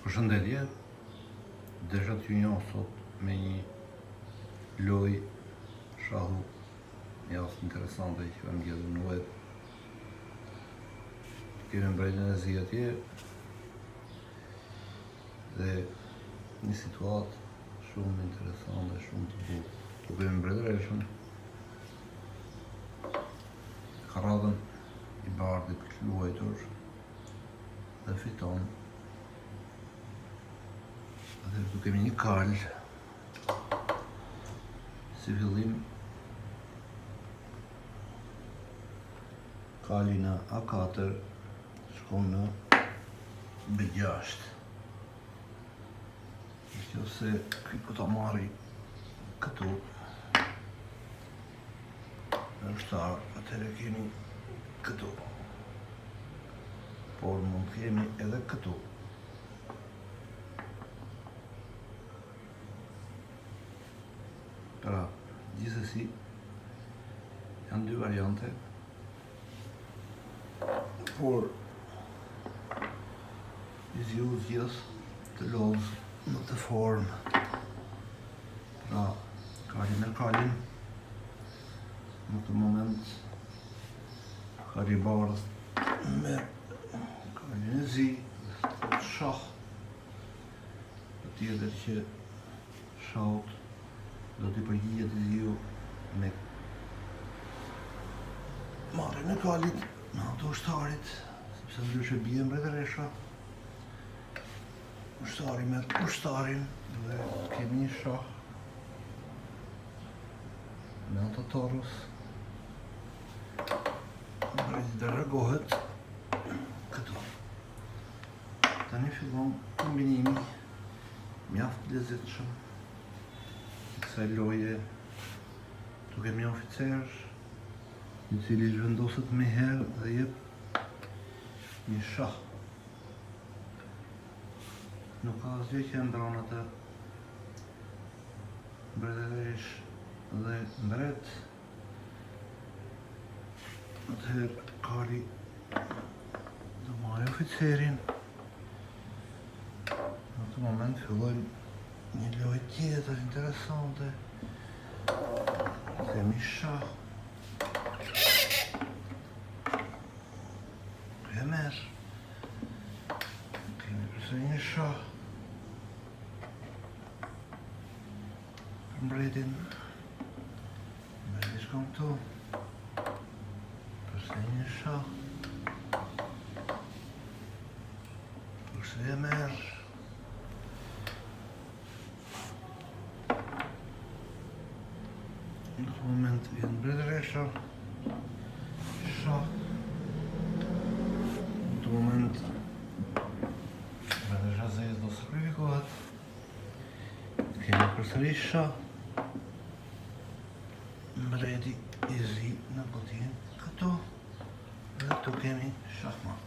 Përshëndetje, desha t'ju njoh sot me një lojë shahu mjaft interesante që kam gjetur në web. Kemi mbretën e zi atje dhe një situatë shumë interesante, shumë të bukur. Tu kemi mbretëreshën, ka radhën i bardhit luajtur dhe fiton. Dhe tu kemi një kal, si fillim kali në A4 shkon në B6. Nëse ky po ta marri këtu në shtar, atëherë kemi këtu, por mund kemi edhe këtu. Pra, gjithsesi, janë dy variante, por i zgjuar gjithë të lodhë në të formë. Pra, kalin e kalin, në të moment, kali i bardh me kalin e zi, të shah, të tjetër që shahut do t'i përgjigjet i ziu me marrjen e kalit në ato ushtarit, sepse ndryshe bie mbretëresha. Ushtari merr ushtarin dhe kemi një shah me ato torës. Mbreti do reagohet këtu. Tani fillon kombinimi mjaft lezetshëm i kësaj loje. Tu kemi një oficer i cili zhvendoset me herë dhe jep një shah. Nuk ka asgjë që e mbron atë mbretëresh dhe mbret. Atëherë kali do marrë oficerin. Në të moment fillojmë një lojë tjetër interesante. Kemi shah. E merr. Kemi përsëri një shah. Mbretin. Mbreti shkon këtu. Përsëri një shah. Përsëri e merr. Në këtë moment vjen mbretëresha. Shah. Në këtë moment mbretëresha zezë do sakrifikohet. Kemi përsëri shah. Mbreti i zi në botin këtu dhe këtu kemi shahmat.